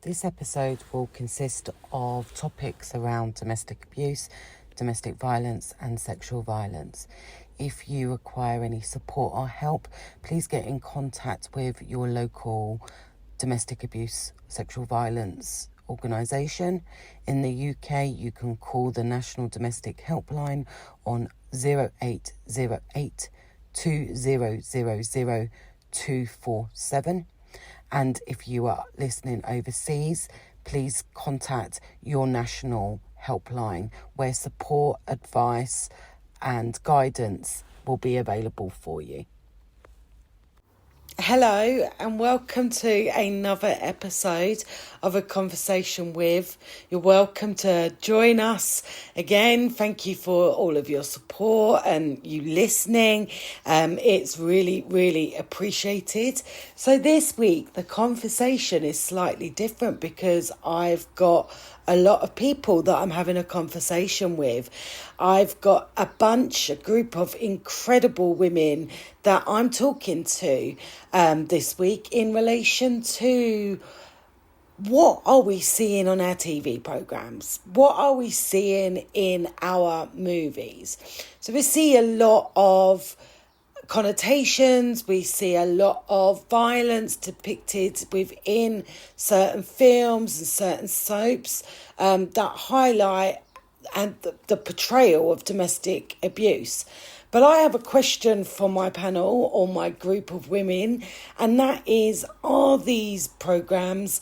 This episode will consist of topics around domestic abuse, domestic violence and sexual violence. If you require any support or help, please get in contact with your local domestic abuse, sexual violence organisation. In the UK, you can call the National Domestic Helpline on 0808 2000 247. And if you are listening overseas, please contact your national helpline where support, advice and guidance will be available for you. Hello and welcome to another episode of A Conversation With. You're welcome to join us again. Thank you for all of your support and you listening. It's really, really appreciated. So this week, the conversation is slightly different because I've got a lot of people that I'm having a conversation with. I've got a group of incredible women that I'm talking to this week in relation to what are we seeing on our TV programmes? What are we seeing in our movies? So we see a lot of connotations, we see a lot of violence depicted within certain films and certain soaps that highlight and the portrayal of domestic abuse. But I have a question for my panel or my group of women, and that is, are these programmes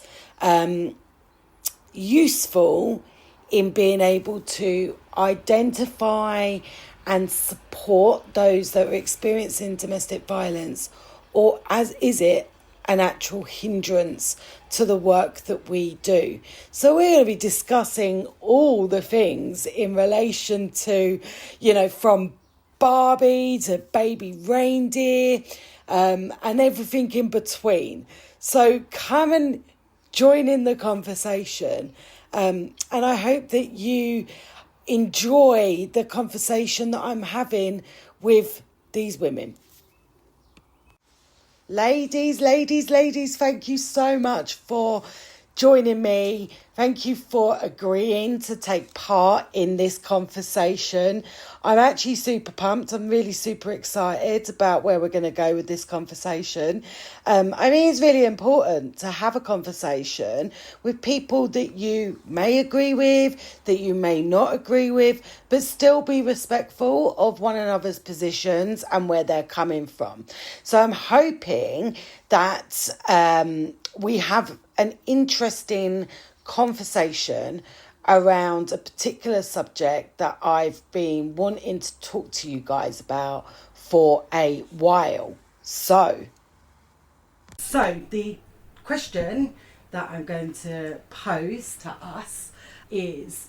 useful in being able to identify and support those that are experiencing domestic violence, or is it an actual hindrance to the work that we do? So we're going to be discussing all the things in relation to, from Barbie to baby reindeer and everything in between. So come and join in the conversation, and I hope that you enjoy the conversation that I'm having with these women. Ladies, thank you so much for joining me. Thank you for agreeing to take part in this conversation. I'm actually super pumped. I'm really super excited about where we're going to go with this conversation. It's really important to have a conversation with people that you may agree with, that you may not agree with, but still be respectful of one another's positions and where they're coming from. So I'm hoping that we have an interesting conversation around a particular subject that I've been wanting to talk to you guys about for a while. So the question that I'm going to pose to us is,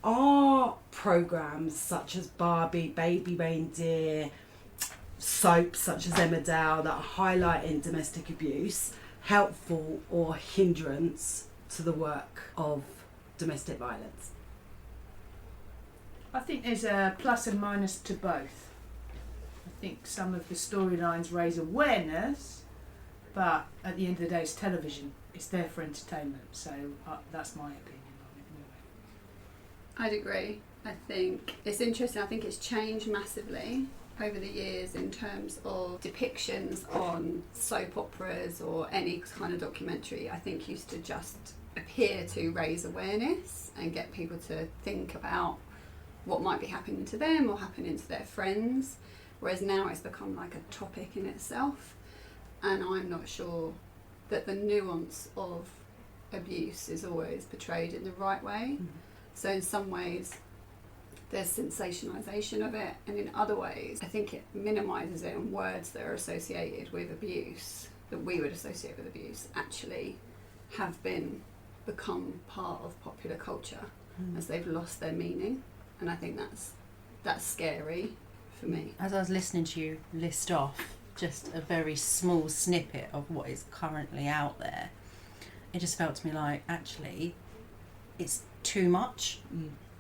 are programmes such as Barbie, Baby Reindeer, soaps such as Emmerdale that are highlighting domestic abuse helpful or hindrance to the work of domestic violence? I think there's a plus and minus to both. I think some of the storylines raise awareness, but at the end of the day it's television. It's there for entertainment, so that's my opinion on it anyway. I'd agree. I think it's interesting. I think it's changed massively over the years in terms of depictions on soap operas or any kind of documentary. I think used to just appear to raise awareness and get people to think about what might be happening to them or happening to their friends, whereas now it's become like a topic in itself, and I'm not sure that the nuance of abuse is always portrayed in the right way. Mm-hmm. So in some ways there's sensationalisation of it, and in other ways I think it minimises it, and words that are associated with abuse, that we would associate with abuse, actually have become part of popular culture as they've lost their meaning, and I think that's scary for me. As I was listening to you list off just a very small snippet of what is currently out there, it just felt to me like actually it's too much.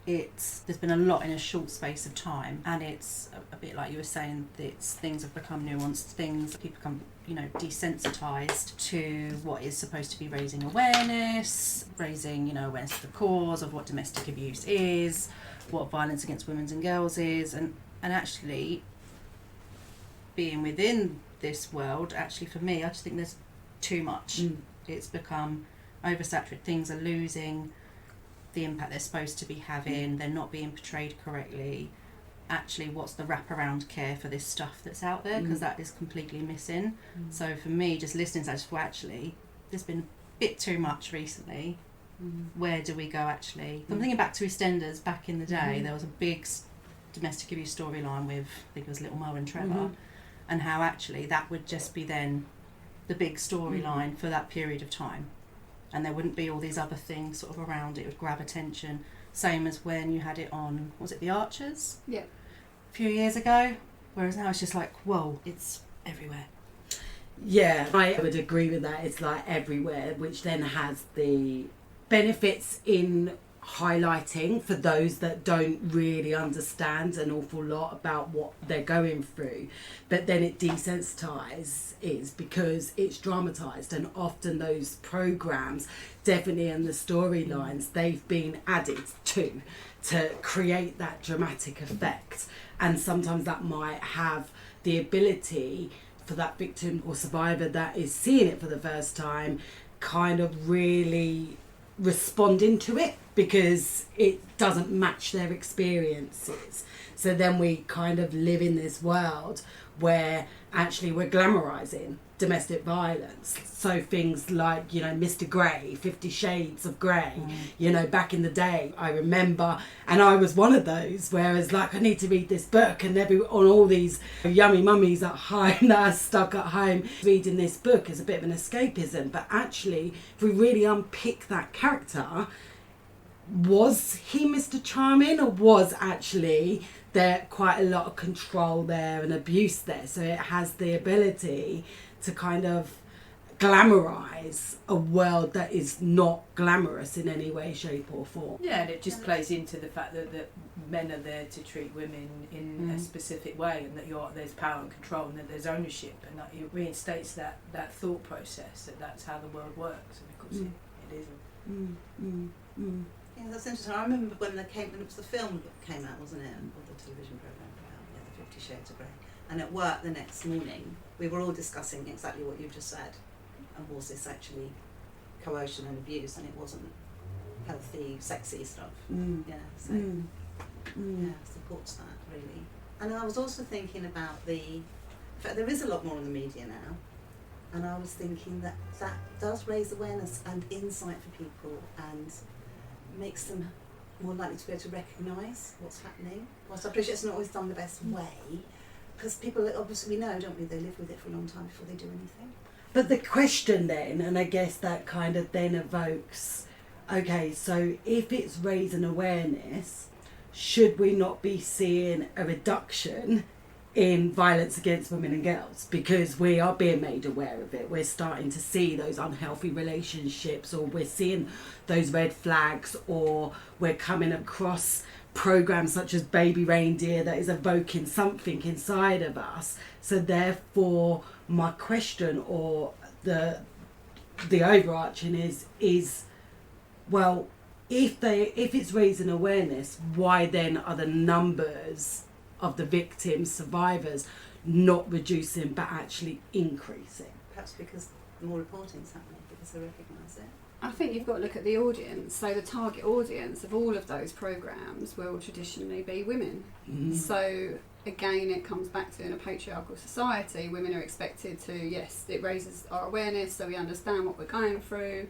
There's been a lot in a short space of time, and it's a bit like you were saying, things have become nuanced, people become desensitized to what is supposed to be raising awareness, raising awareness of the cause of what domestic abuse is, what violence against women and girls is, and actually being within this world, actually for me, I just think there's too much. It's become oversaturated. Things are losing the impact they're supposed to be having. They're not being portrayed correctly. Actually, what's the wraparound care for this stuff that's out there? Because that is completely missing. So for me, just listening to that, actually, there's been a bit too much recently. Where do we go actually? I'm thinking back to EastEnders back in the day. There was a big domestic abuse storyline with, I think it was Little Mo and Trevor, and how actually that would just be then the big storyline for that period of time. And there wouldn't be all these other things sort of around it. It would grab attention. Same as when you had it on, was it The Archers? Yeah. A few years ago. Whereas now it's just like, whoa, it's everywhere. Yeah, I would agree with that. It's like everywhere, which then has the benefits in highlighting for those that don't really understand an awful lot about what they're going through, but then it desensitizes because it's dramatized, and often those programs, definitely in the storylines, they've been added to create that dramatic effect, and sometimes that might have the ability for that victim or survivor that is seeing it for the first time kind of really responding to it because it doesn't match their experiences. So then we kind of live in this world where actually we're glamorizing domestic violence. So things like, Mr. Grey, 50 Shades of Grey, back in the day, I remember, and I was one of those, whereas like I need to read this book, and on all these yummy mummies at home that are stuck at home reading this book is a bit of an escapism. But actually, if we really unpick that character, was he Mr. Charming, or was actually there quite a lot of control there and abuse there? So it has the ability to kind of glamorize a world that is not glamorous in any way, shape or form. Yeah, and it just plays into the fact that men are there to treat women in a specific way, and that there's power and control, and that there's ownership, and that it reinstates that thought process that's how the world works, and of course it isn't. Yeah, that's interesting. I remember when it was the film that came out, wasn't it, or the television programme came out, the 50 Shades of Grey. And at work the next morning, we were all discussing exactly what you just said. And was this actually coercion and abuse? And it wasn't healthy, sexy stuff. Yeah, so yeah, supports that really. And I was also thinking about there is a lot more in the media now. And I was thinking that does raise awareness and insight for people and makes them more likely to be able to recognise what's happening. Whilst I appreciate it's not always done the best way, because people obviously we know, don't we, they live with it for a long time before they do anything. But the question then, and I guess that kind of then evokes, okay, so if it's raising awareness, should we not be seeing a reduction in violence against women and girls? Because we are being made aware of it. We're starting to see those unhealthy relationships, or we're seeing those red flags, or we're coming across programs such as Baby Reindeer that is evoking something inside of us. So therefore my question, or the overarching is well, if it's raising awareness, why then are the numbers of the victims, survivors, not reducing but actually increasing? Perhaps because more reporting is happening, because they recognise it. I think you've got to look at the audience. So the target audience of all of those programmes will traditionally be women. So again, it comes back to, in a patriarchal society, women are expected to, yes, it raises our awareness so we understand what we're going through.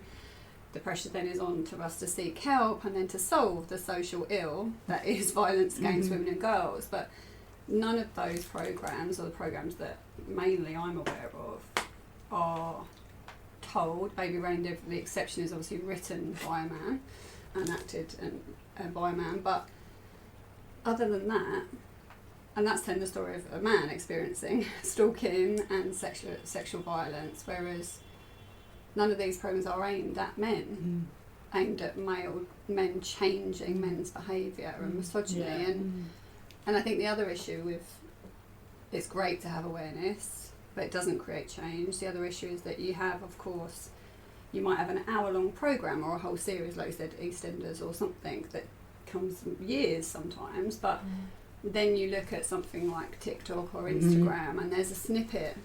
The pressure then is on to us to seek help and then to solve the social ill that is violence against women and girls. But none of those programmes, or the programmes that mainly I'm aware of, are told. Baby Reindeer, the exception, is obviously written by a man and acted by a man. But other than that, and that's then the story of a man experiencing stalking and sexual violence, whereas none of these programs are aimed at men, aimed at men changing men's behaviour and misogyny. And I think the other issue with, it's great to have awareness, but it doesn't create change. The other issue is that you have, of course, you might have an hour-long programme or a whole series, like you said, EastEnders or something, that comes years sometimes, but then you look at something like TikTok or Instagram and there's a snippet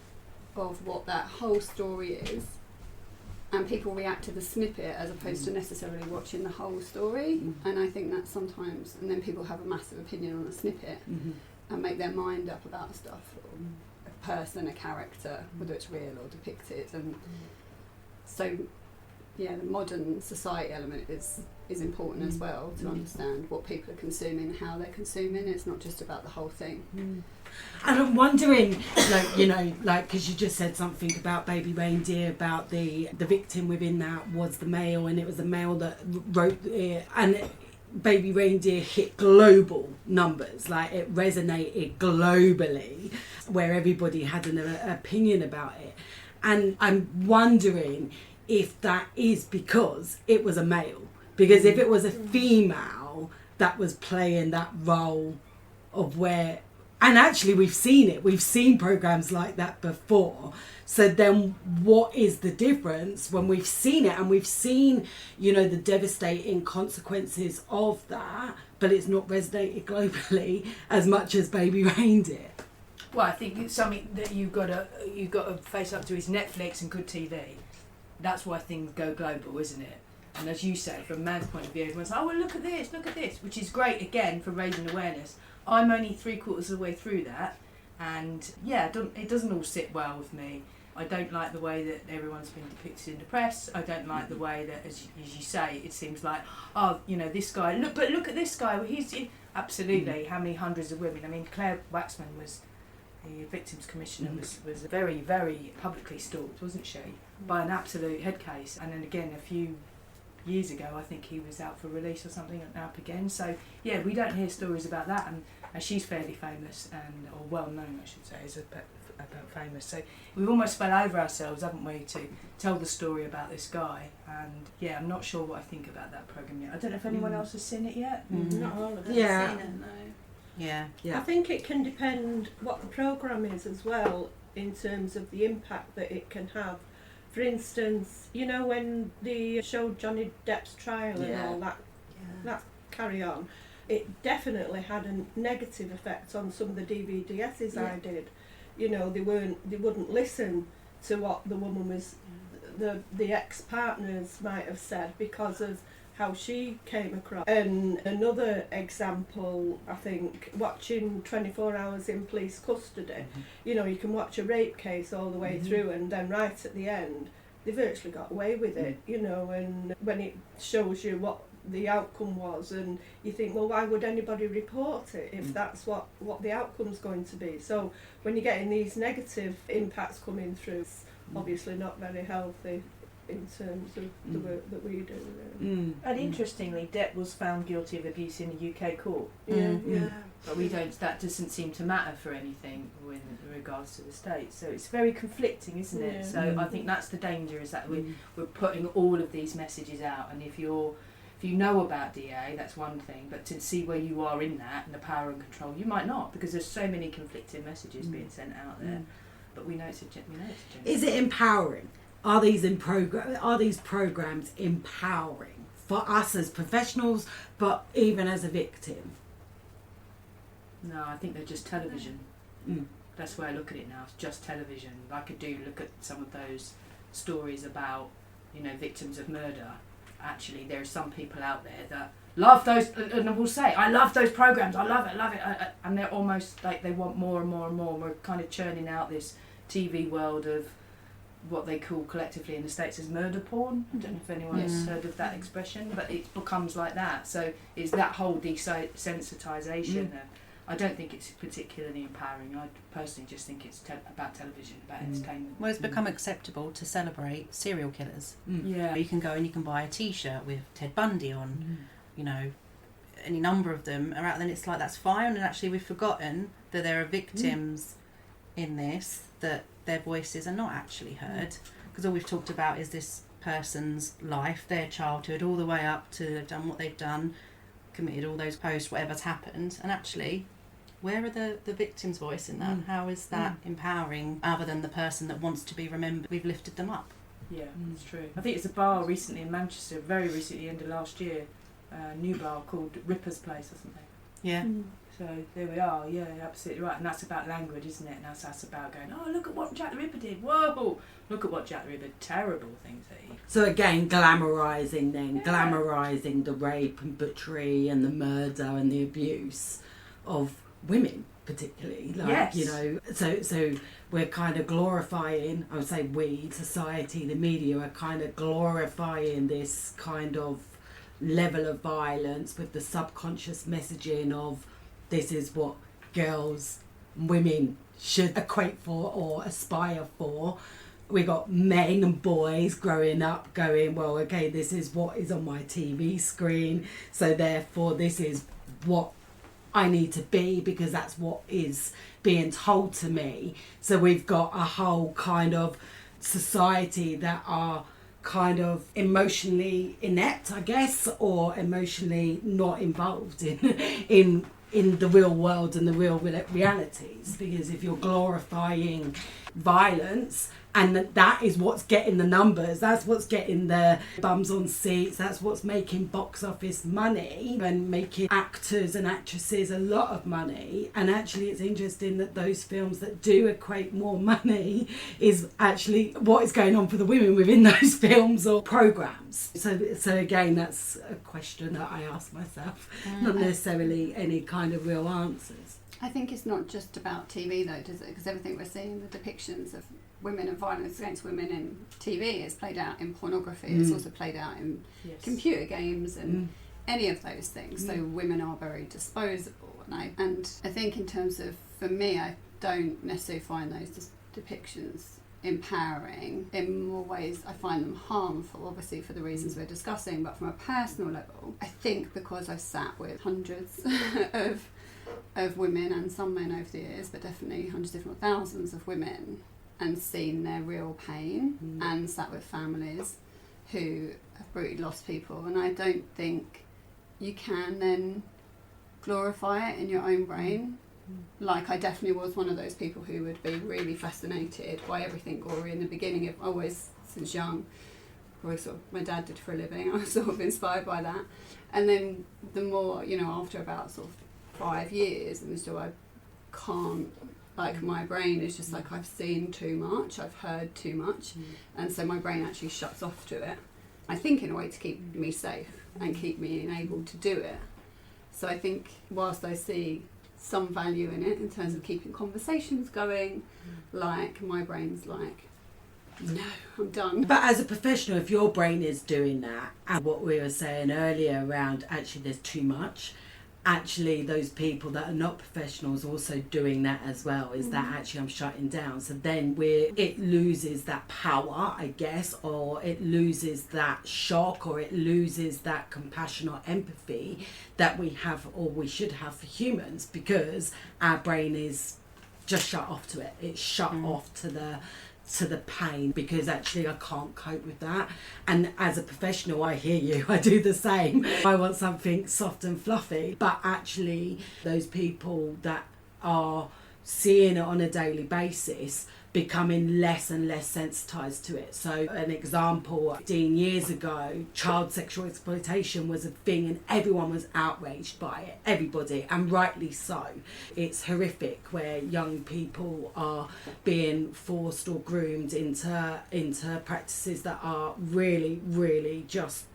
of what that whole story is, and people react to the snippet as opposed to necessarily watching the whole story. And I think that sometimes, and then people have a massive opinion on a snippet and make their mind up about stuff, or a person, a character, whether it's real or depicted. And so yeah, the modern society element is important as well, to understand what people are consuming, how they're consuming. It's not just about the whole thing. And I'm wondering, because you just said something about Baby Reindeer, about the victim within that was the male, and it was the male that wrote it, and Baby Reindeer hit global numbers, like it resonated globally, where everybody had an opinion about it. And I'm wondering if that is because it was a male. Because if it was a female that was playing that role of where... And actually we've seen programmes like that before. So then what is the difference when we've seen it and we've seen, the devastating consequences of that, but it's not resonated globally as much as Baby Reindeer? Well, I think it's something that you've got to face up to is Netflix and good TV. That's why things go global, isn't it? And as you say, from a man's point of view, everyone's like, oh, well, look at this, which is great, again, for raising awareness. I'm only 3/4 of the way through that, and yeah, it doesn't all sit well with me. I don't like the way that everyone's been depicted in the press. I don't like the way that, as you say, it seems like, this guy, look at this guy, well, absolutely, how many hundreds of women. I mean, Claire Waxman was, the victims commissioner, was very, very publicly stalked, wasn't she, by an absolute head case. And then again, a few years ago, I think he was out for release or something, and up again. So yeah, we don't hear stories about that, and she's fairly famous, or well known, I should say, as about famous. So we've almost fell over ourselves, haven't we, to tell the story about this guy. And yeah, I'm not sure what I think about that programme yet. I don't know if anyone else has seen it yet. Not all of us Yeah. have seen it, no. Yeah. I think it can depend what the programme is as well, in terms of the impact that it can have. For instance, when they showed Johnny Depp's trial and all that carry on, it definitely had a negative effect on some of the DVDSs I did. They wouldn't listen to what the woman was, the ex-partners might have said, because of how she came across. And another example, I think, watching 24 Hours in Police Custody, you can watch a rape case all the way through, and then right at the end, they virtually got away with it, and when it shows you what the outcome was, and you think, well, why would anybody report it if that's what the outcome's going to be? So when you're getting these negative impacts coming through, it's obviously not very healthy in terms of the work that we do. Really. And interestingly, Depp was found guilty of abuse in the UK court. Yeah. But that doesn't seem to matter for anything in regards to the States. So it's very conflicting, isn't it? Yeah. So I think that's the danger, is that we're putting all of these messages out, and if you know about DA, that's one thing, but to see where you are in that and the power and control, you might not, because there's so many conflicting messages being sent out there. But we know it's a gender. Is it empowering? Are these programs empowering for us as professionals, but even as a victim? No, I think they're just television. That's where I look at it now. It's just television. I could look at some of those stories about, victims of murder. Actually, there are some people out there that love those, and will say, I love those programs, I love it, and they're almost like they want more and more and more. We're kind of churning out this TV world of what they call collectively in the States as murder porn. I don't know if anyone has heard of that expression, but it becomes like that. So it's that whole desensitisation. I don't think it's particularly empowering. I personally just think it's about television, about entertainment. Well, it's become acceptable to celebrate serial killers. Yeah. You can go and you can buy a T-shirt with Ted Bundy on, any number of them are out, then it's like, that's fine. And actually we've forgotten that there are victims in this, that their voices are not actually heard, because all we've talked about is this person's life, their childhood, all the way up to done what they've done, committed all those posts, whatever's happened, and actually where are the victim's voice in that? How is that empowering, other than the person that wants to be remembered? We've lifted them up. Yeah, that's true. I think it's a bar recently in Manchester, very recently, end of last year, a new bar called Ripper's Place or something. Yeah. So there we are, yeah, absolutely right. And that's about language, isn't it? And that's about going, oh, look at what Jack the Ripper did. Whoa! Look at what Jack the Ripper, terrible things that he... So again, glamorising the rape and butchery and the murder and the abuse of women, particularly. Like, yes. You know, so we're kind of glorifying, I would say we, society, the media are kind of glorifying this kind of level of violence with the subconscious messaging of this is what girls, women should equate for or aspire for. We got men and boys growing up going, well, okay, this is what is on my TV screen, so therefore this is what I need to be because that's what is being told to me. So we've got a whole kind of society that are kind of emotionally inept, I guess, or emotionally not involved in the real world and the real realities. Because if you're glorifying violence, and that is what's getting the numbers, that's what's getting the bums on seats, that's what's making box office money and making actors and actresses a lot of money. And actually it's interesting that those films that do equate more money is actually what is going on for the women within those films or programmes. So again, that's a question that I ask myself, not necessarily any kind of real answers. I think it's not just about TV though, does it? Because everything we're seeing, the depictions of women and violence against women in TV is played out in pornography. It's also played out in computer games and any of those things. So women are very disposable. And I think in terms of, for me, I don't necessarily find those depictions empowering. In more ways, I find them harmful, obviously for the reasons we're discussing. But from a personal level, I think because I've sat with hundreds of women and some men over the years, but definitely hundreds if not thousands of women, and seen their real pain and sat with families who have brutally lost people, and I don't think you can then glorify it in your own brain. Like I definitely was one of those people who would be really fascinated by everything gory in the beginning. Of always since young, probably sort of my dad did for a living, I was sort of inspired by that. And then the more, after about sort of 5 years, and still I can't, like my brain is just like I've seen too much, I've heard too much, and so my brain actually shuts off to it. I think in a way to keep me safe and keep me enabled to do it. So I think whilst I see some value in it in terms of keeping conversations going, like my brain's like, no, I'm done. But as a professional, if your brain is doing that, and what we were saying earlier around actually there's too much, actually those people that are not professionals also doing that as well, is that actually I'm shutting down. So then it loses that power, I guess, or it loses that shock, or it loses that compassion or empathy that we have or we should have for humans, because our brain is just shut off to it. It's shut off to the pain, because actually I can't cope with that. And as a professional, I hear you, I do the same. I want something soft and fluffy, but actually those people that are seeing it on a daily basis becoming less and less sensitized to it. So an example, 15 years ago, child sexual exploitation was a thing and everyone was outraged by it, everybody, and rightly so. It's horrific where young people are being forced or groomed into practices that are really, really just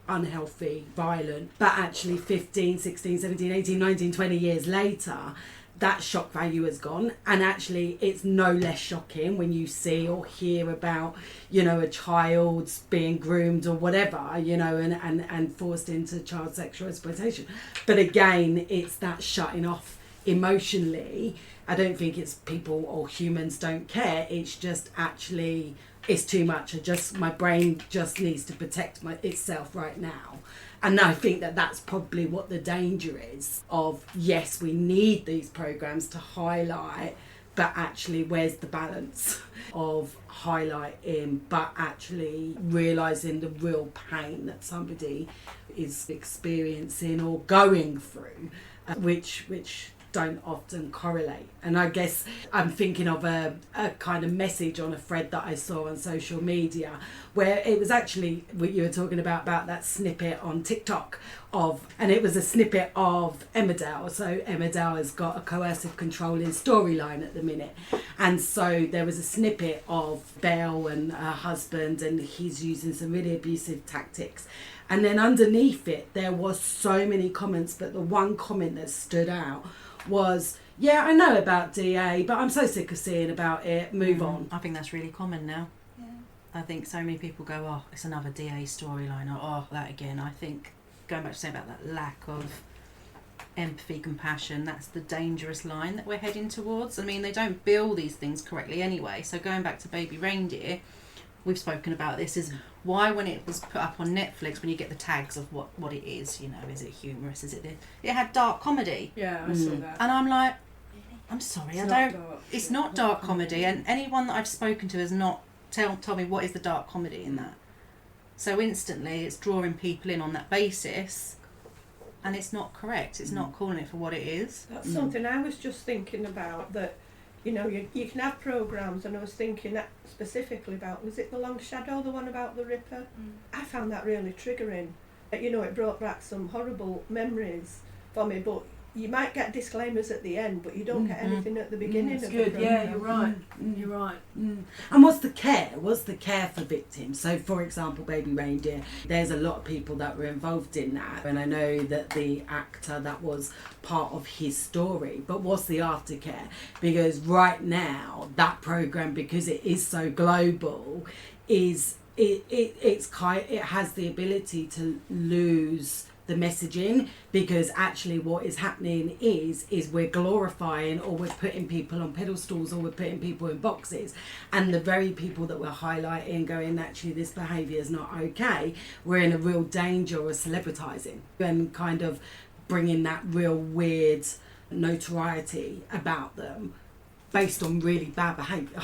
unhealthy, violent. But actually 15, 16, 17, 18, 19, 20 years later, that shock value has gone, and actually it's no less shocking when you see or hear about, a child being groomed or whatever, and forced into child sexual exploitation. But again, it's that shutting off emotionally. I don't think it's people or humans don't care, it's just actually it's too much. My brain just needs to protect itself right now. And I think that that's probably what the danger is of, yes, we need these programs to highlight, but actually where's the balance of highlighting but actually realising the real pain that somebody is experiencing or going through, which don't often correlate. And I guess I'm thinking of a kind of message on a thread that I saw on social media where it was actually what you were talking about that snippet on TikTok and it was a snippet of Emmerdale. So Emmerdale has got a coercive controlling storyline at the minute. And so there was a snippet of Belle and her husband, and he's using some really abusive tactics. And then underneath it, there was so many comments, but the one comment that stood out was, yeah, I know about DA, but I'm so sick of seeing about it, move on. I think that's really common now. Yeah. I think so many people go, oh, it's another DA storyline, or oh, that again. I think, going back to saying about that lack of empathy, compassion, that's the dangerous line that we're heading towards. I mean, they don't bill these things correctly anyway. So going back to Baby Reindeer, we've spoken about this, is why when it was put up on Netflix, when you get the tags of what it is, you know, is it humorous, is it this? It had dark comedy. Yeah, I saw that. And I'm like, I'm sorry, It's I not don't, dark. it's not dark comedy, and anyone that I've spoken to has not told me what is the dark comedy in that. So instantly it's drawing people in on that basis, and it's not correct. It's not calling it for what it is. That's something I was just thinking about, that, you know, you can have programmes, and I was thinking that specifically about, was it The Long Shadow, the one about the Ripper? I found that really triggering. You know, it brought back some horrible memories for me, but you might get disclaimers at the end, but you don't get anything at the beginning It's of good, the yeah, programme. you're right. You're right. And what's the care? What's the care for victims? So, for example, Baby Reindeer, there's a lot of people that were involved in that. And I know that the actor, that was part of his story. But what's the aftercare? Because right now, that programme, because it is so global, it has the ability to lose the messaging, because actually what is happening is we're glorifying, or we're putting people on pedestals, or we're putting people in boxes, and the very people that we're highlighting, going, actually this behaviour is not okay, we're in a real danger of celebritizing and kind of bringing that real weird notoriety about them based on really bad behaviour,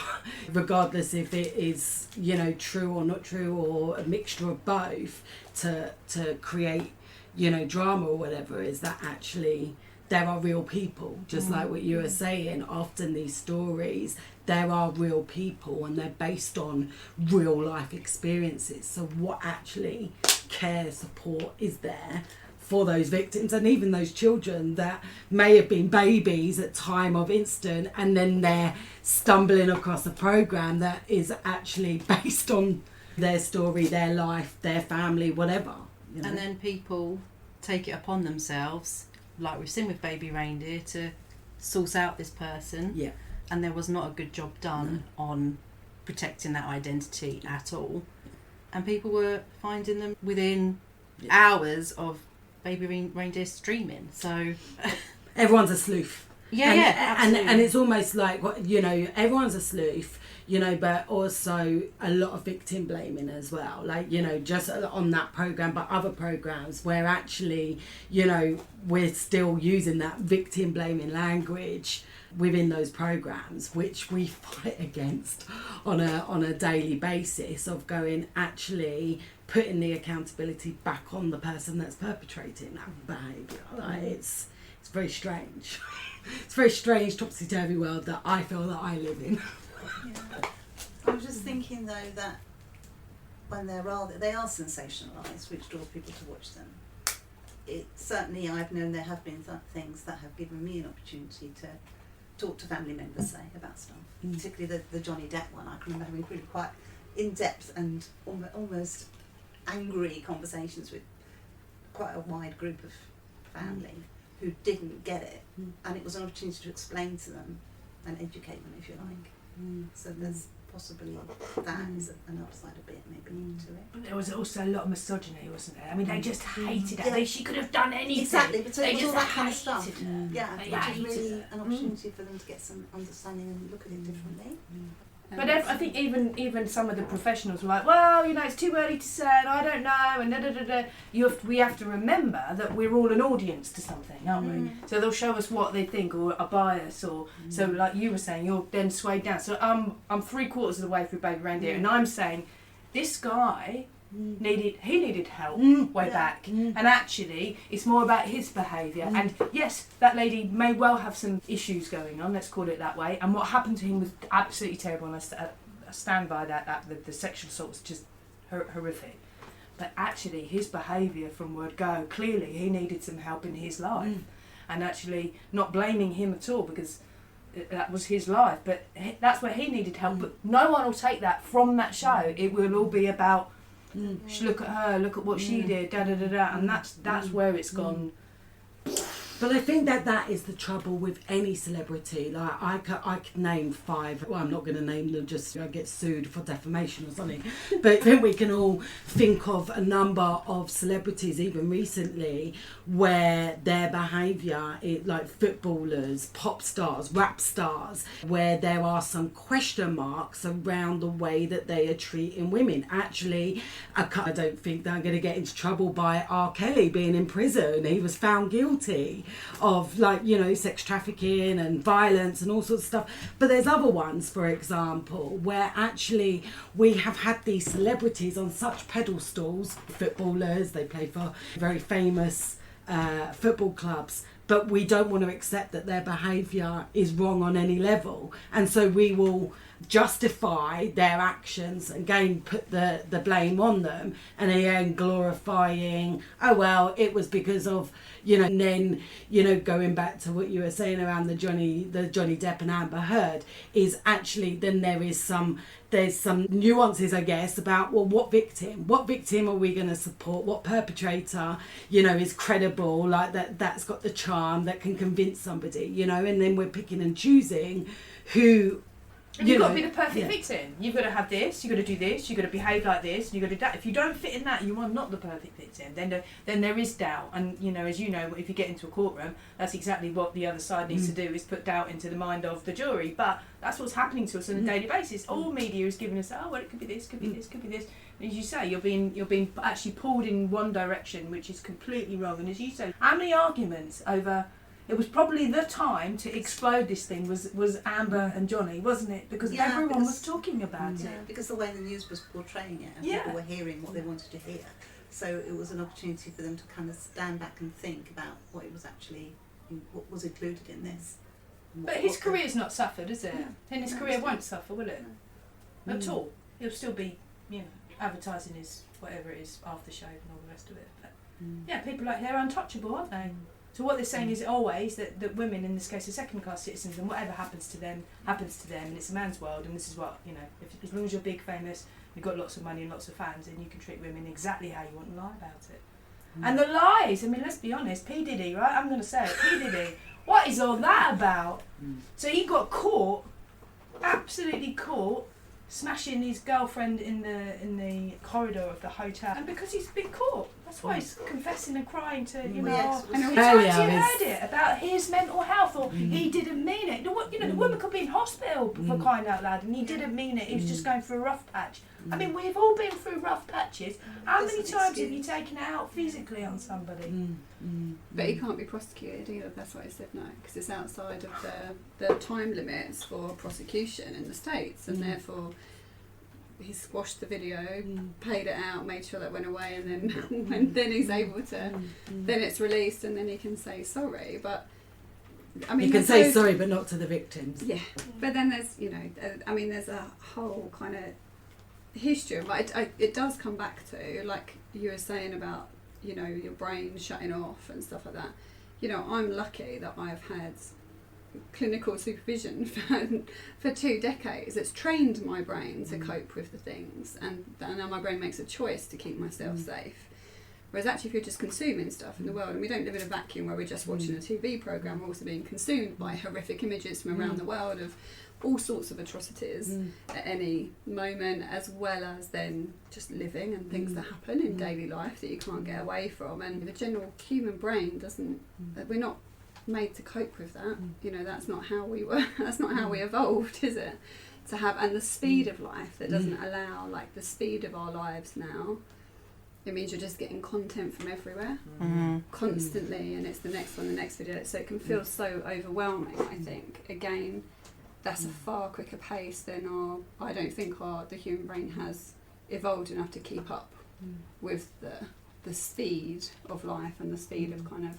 regardless if it is, you know, true or not true, or a mixture of both, to create, you know, drama or whatever. Is that actually there are real people, just like what you were saying. Often these stories, there are real people, and they're based on real life experiences. So what actually care, support is there for those victims, and even those children that may have been babies at time of incident, and then they're stumbling across a programme that is actually based on their story, their life, their family, whatever. You know? And then people take it upon themselves, like we've seen with Baby Reindeer, to source out this person. Yeah. And there was not a good job done on protecting that identity at all. And people were finding them within hours of Baby Reindeer streaming. So Everyone's a sleuth. yeah, absolutely. And it's almost like, you know, everyone's a sleuth, you know, but also a lot of victim blaming as well, like, you know, just on that program, but other programs where actually, you know, we're still using that victim blaming language within those programs, which we fight against on a daily basis, of going, actually putting the accountability back on the person that's perpetrating that behaviour. Like, it's very strange. It's a very strange, topsy-turvy world that I feel that I live in. Yeah. I was just thinking though that when they are sensationalised, which draws people to watch them. It certainly, I've known there have been things that have given me an opportunity to talk to family members, say, about stuff. Particularly the Johnny Depp one. I can remember having really quite in-depth and almost angry conversations with quite a wide group of family who didn't get it, and it was an opportunity to explain to them and educate them, if you like. So there's possibly that is an upside a bit maybe to it. But there was also a lot of misogyny, wasn't there? I mean, they just hated Yeah. her. She could have done anything. Exactly, but so They it was all just that kind of hated stuff. her. Yeah, They which is hated really her. an opportunity for them to get some understanding and look at it differently. But I think even some of the professionals were like, well, you know, it's too early to say, and I don't know, and we have to remember that we're all an audience to something, aren't we? So they'll show us what they think, or a bias, or so like you were saying, you're then swayed down. So I'm 3/4 of the way through Baby Reindeer, and I'm saying, this guy he needed help way back, Mm. and actually it's more about his behaviour. And yes, that lady may well have some issues going on, let's call it that way, and what happened to him was absolutely terrible, and I stand by that the sexual assault was just horrific. But actually his behaviour from word go, clearly he needed some help in his life, and actually not blaming him at all, because that was his life, but that's where he needed help. But no one will take that from that show. It will all be about look at her, look at what she did, da da da da, and that's where it's gone. But I think that is the trouble with any celebrity. Like I could name 5. Well, I'm not going to name them, just I get sued for defamation or something. But I think we can all think of a number of celebrities, even recently, where their behaviour, like footballers, pop stars, rap stars, where there are some question marks around the way that they are treating women. Actually, I don't think they're going to get into trouble by R. Kelly being in prison. He was found guilty of, like, you know, sex trafficking and violence and all sorts of stuff. But there's other ones, for example, where actually we have had these celebrities on such pedestals, footballers, they play for very famous football clubs, but we don't want to accept that their behaviour is wrong on any level, and so we will justify their actions and again put the blame on them, and again glorifying, oh well, it was because of, you know. And then, you know, going back to what you were saying around the Johnny Depp and Amber Heard, is actually then there's some nuances, I guess, about, well, what victim are we going to support, what perpetrator, you know, is credible, like that's got the charm that can convince somebody, you know. And then we're picking and choosing who. And you've got to be the perfect victim. You've got to have this, you've got to do this, you've got to behave like this, and you've got to do that. If you don't fit in that, you are not the perfect victim. Then there is doubt. And, you know, as you know, if you get into a courtroom, that's exactly what the other side needs to do, is put doubt into the mind of the jury. But that's what's happening to us on a daily basis. All media is giving us, oh, well, it could be this, could be this, could be this. And as you say, you're being actually pulled in one direction, which is completely wrong. And as you say, how many arguments over... It was probably the time to explode this thing was Amber and Johnny, wasn't it? Because everyone was talking about it. Because the way the news was portraying it, and people were hearing what they wanted to hear. So it was an opportunity for them to kind of stand back and think about what it was actually, what was included in this. But his career's not suffered, is it? Yeah. And his career won't suffer, will it? No. At all. He'll still be, you know, advertising his whatever it is, aftershave and all the rest of it. But yeah, people like, they're untouchable, aren't they? So what they're saying is always that women, in this case, are second-class citizens, and whatever happens to them, and it's a man's world, and this is what, you know, as long as you're big, famous, you've got lots of money and lots of fans, and you can treat women exactly how you want and lie about it. And the lies, I mean, let's be honest, P. Diddy, right? I'm going to say it, P. Diddy, what is all that about? So he got caught, absolutely caught, smashing his girlfriend in the corridor of the hotel, and because he's been caught, that's why he's confessing and crying to, you know, and every time you heard it about his mental health, or he didn't mean it. The woman could be in hospital for crying out loud, and he didn't mean it. He was just going through a rough patch. I mean, we've all been through rough patches. How many times have you taken it out physically on somebody? But he can't be prosecuted either. That's what he said no, because it's outside of the time limits for prosecution in the States, and therefore he squashed the video, paid it out, made sure that went away, and then then he's able to, then it's released, and then he can say sorry. But I mean, you can say sorry, but not to the victims. Yeah, but then there's, you know, I mean, there's a whole kind of history. But it does come back to, like you were saying about, you know, your brain shutting off and stuff like that. You know, I'm lucky that I've had clinical supervision for 2 decades. It's trained my brain to cope with the things, and now my brain makes a choice to keep myself safe. Whereas actually, if you're just consuming stuff in the world, and we don't live in a vacuum where we're just watching a TV programme, we're also being consumed by horrific images from around the world of all sorts of atrocities at any moment, as well as then just living and things that happen in daily life that you can't get away from. And the general human brain doesn't, we're not made to cope with that. You know, that's not how we were, that's not how we evolved, is it? To have, and the speed of life that doesn't allow, like the speed of our lives now, it means you're just getting content from everywhere constantly, and it's the next one, the next video, so it can feel so overwhelming. I think again, that's a far quicker pace than I don't think the human brain has evolved enough to keep up with the speed of life and the speed of kind of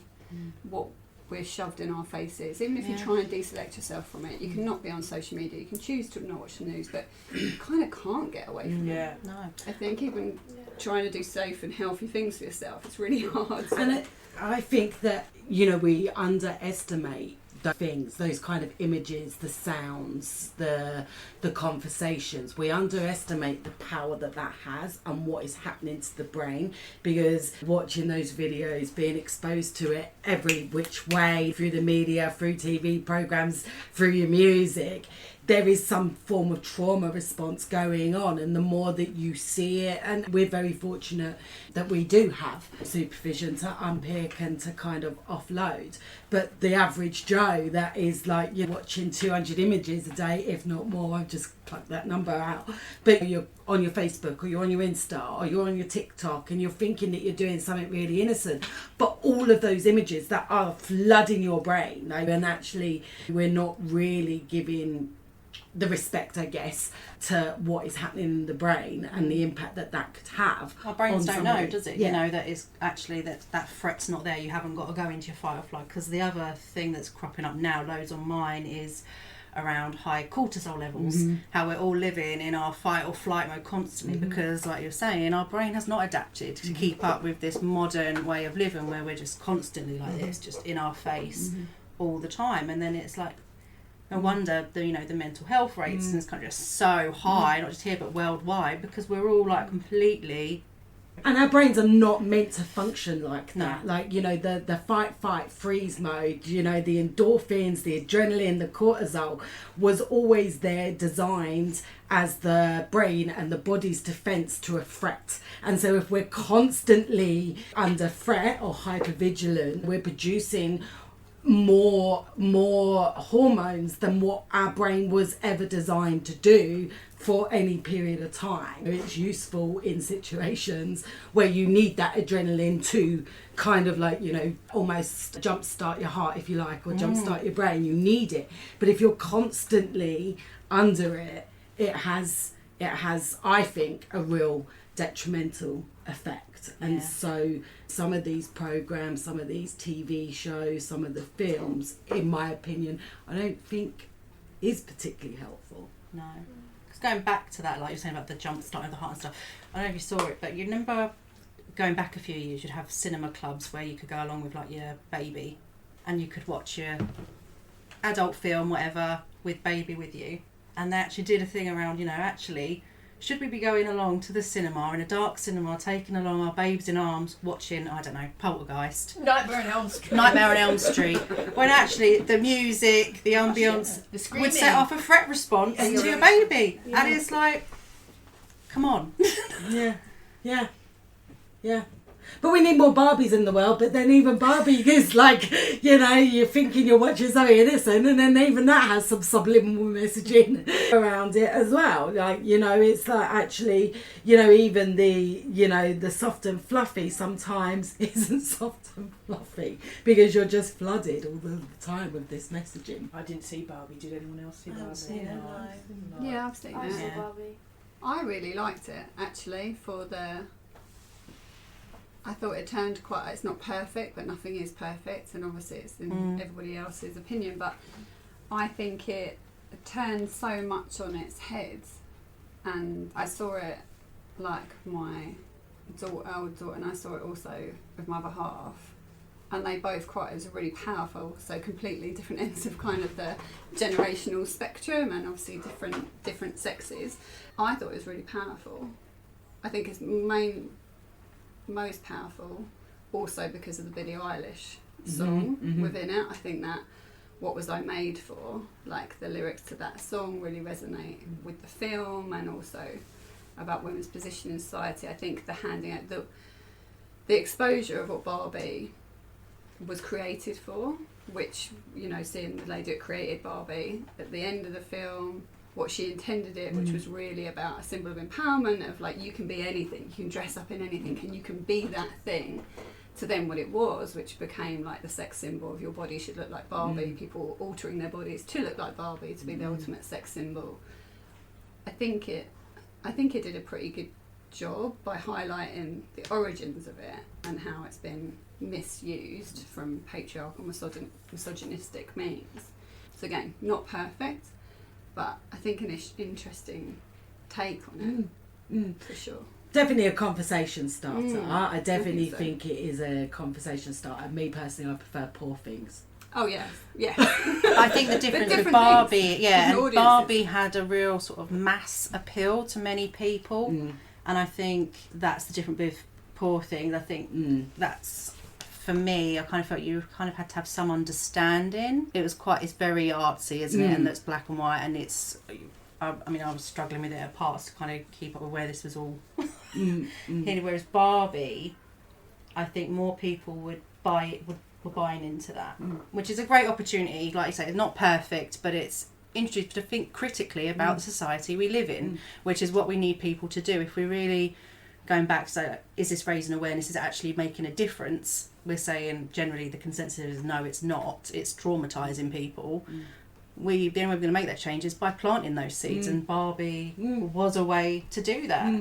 what we're shoved in our faces. Even if you try and deselect yourself from it, you can not be on social media, you can choose to not watch the news, but you kind of can't get away from it. No. I think even trying to do safe and healthy things for yourself, it's really hard. And I think that, you know, we underestimate the things, those kind of images, the sounds, the conversations. We underestimate the power that has and what is happening to the brain, because watching those videos, being exposed to it every which way, through the media, through TV programs, through your music, there is some form of trauma response going on, and the more that you see it, and we're very fortunate that we do have supervision to unpick and to kind of offload, but the average Joe that is like, you're watching 200 images a day, if not more, I've just plucked that number out, but you're on your Facebook or you're on your Insta or you're on your TikTok and you're thinking that you're doing something really innocent, but all of those images that are flooding your brain, like, and actually we're not really giving the respect, I guess, to what is happening in the brain and the impact that could have. Our brains don't know, somebody. does it? Yeah. You know, that is actually that threat's not there. You haven't got to go into your fight or flight. Because the other thing that's cropping up now, loads on mine, is around high cortisol levels. How we're all living in our fight or flight mode constantly, because, like you're saying, our brain has not adapted to keep up with this modern way of living where we're just constantly like this, just in our face all the time. And then it's like, no wonder the mental health rates in this country are so high, not just here but worldwide, because we're all like completely. And our brains are not meant to function like that. No. Like, you know, the fight, freeze mode, you know, the endorphins, the adrenaline, the cortisol was always there, designed as the brain and the body's defense to a threat. And so if we're constantly under threat or hypervigilant, we're producing more hormones than what our brain was ever designed to do for any period of time. It's useful in situations where you need that adrenaline to kind of, like, you know, almost jumpstart your heart, if you like, or jumpstart your brain. You need it. But if you're constantly under it, it has, I think, a real detrimental effect. And so some of these programs, some of these TV shows, some of the films, in my opinion, I don't think is particularly helpful. No. Because going back to that, like you're saying about the jump starting the heart and stuff, I don't know if you saw it, but you remember going back a few years, you'd have cinema clubs where you could go along with like your baby and you could watch your adult film, whatever, with baby with you. And they actually did a thing around, you know, actually, should we be going along to the cinema, in a dark cinema, taking along our babes in arms, watching, I don't know, Poltergeist, Nightmare on Elm Street. Nightmare on Elm Street, when actually the music, the ambience The screaming. would set off a threat response to your baby. And it's like, come on. Yeah. But we need more Barbies in the world, but then even Barbie is like, you know, you're thinking you're watching something innocent, and then even that has some subliminal messaging around it as well. Like, you know, it's like, actually, you know, even the soft and fluffy sometimes isn't soft and fluffy, because you're just flooded all the time with this messaging. I didn't see Barbie. Did anyone else see I haven't Barbie? seen it, no. Yeah, I've seen I it. saw Yeah. Barbie. I really liked it, actually, I thought it turned quite, it's not perfect, but nothing is perfect, and obviously it's in everybody else's opinion, but I think it turned so much on its head, and I saw it like my older daughter, and I saw it also with my other half, and they both cried. It was really powerful, so completely different ends of kind of the generational spectrum, and obviously different sexes. I thought it was really powerful. I think it's most powerful also because of the Billie Eilish song within it. I think that What Was I Made For, like the lyrics to that song really resonate with the film, and also about women's position in society. I think the handing out the exposure of what Barbie was created for, which, you know, seeing the lady that created Barbie at the end of the film, what she intended it, which was really about a symbol of empowerment, of like, you can be anything, you can dress up in anything, and you can be that thing, to then what it was, which became like the sex symbol of your body should look like Barbie, people altering their bodies to look like Barbie, to be the ultimate sex symbol. I think it did a pretty good job by highlighting the origins of it and how it's been misused from patriarchal misogynistic means. So again, not perfect, but I think an interesting take on it, for sure. Definitely a conversation starter. I definitely so. think it is a conversation starter. Me personally, I prefer Poor Things. Oh yes. I think the difference with different Barbie, things, yeah, and different Barbie audiences. had a real sort of mass appeal to many people, and I think that's the difference with Poor Things. I think that's, for me, I kind of felt you kind of had to have some understanding. It's very artsy, isn't it? And it's black and white, and it's. I was struggling with it at parts to kind of keep up with where this was all headed. Whereas Barbie, I think more people would were buying into that, which is a great opportunity. Like you say, it's not perfect, but it's introduced to think critically about the society we live in, which is what we need people to do. If we're really going back to say, is this raising awareness? Is it actually making a difference? We're saying generally the consensus is no, it's not. It's traumatising people. The only way we're going to make that change is by planting those seeds, and Barbie was a way to do that.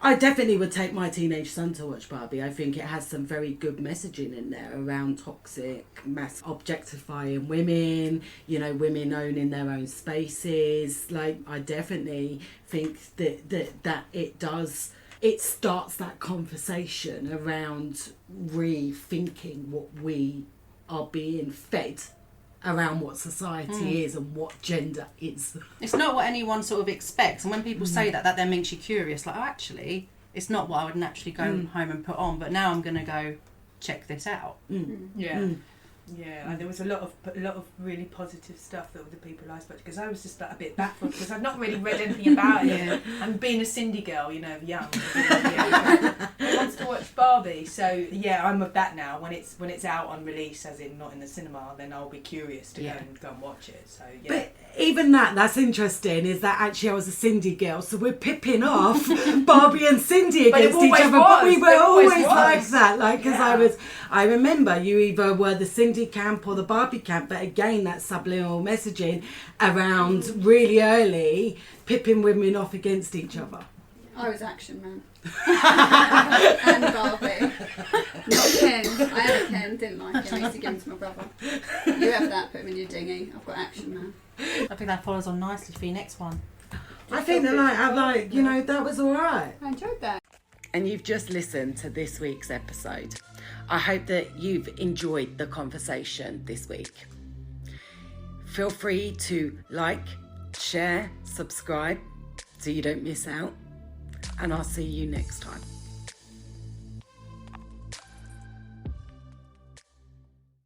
I definitely would take my teenage son to watch Barbie. I think it has some very good messaging in there around toxic, mass objectifying women, women owning their own spaces. Like, I definitely think that it starts that conversation around rethinking what we are being fed around what society is and what gender is. It's not what anyone sort of expects, and when people say that then makes you curious, like, oh, actually it's not what I would naturally go home and put on, but now I'm going to go check this out. Yeah, and there was a lot of really positive stuff that all the people I spoke to, because I was just a bit baffled because I've not really read anything about it. And being a Cindy girl, young, wants to watch Barbie. So yeah, I'm of that now. When it's out on release, as in not in the cinema, then I'll be curious to go and watch it. So yeah. But even that's interesting, is that actually I was a Cindy girl, so we're pipping off Barbie and Cindy against each other, but we were always like that, because I remember you either were the Cindy camp or the Barbie camp, but again, that subliminal messaging around really early pipping women off against each other. I was Action Man. And Barbie. Not Ken. I had a Ken, didn't like him. I used to give him to my brother. You have that, put him in your dinghy. I've got Action Man. I think that follows on nicely for your next one. I think that was alright. I enjoyed that. And you've just listened to this week's episode. I hope that you've enjoyed the conversation this week. Feel free to like, share, subscribe so you don't miss out. And I'll see you next time.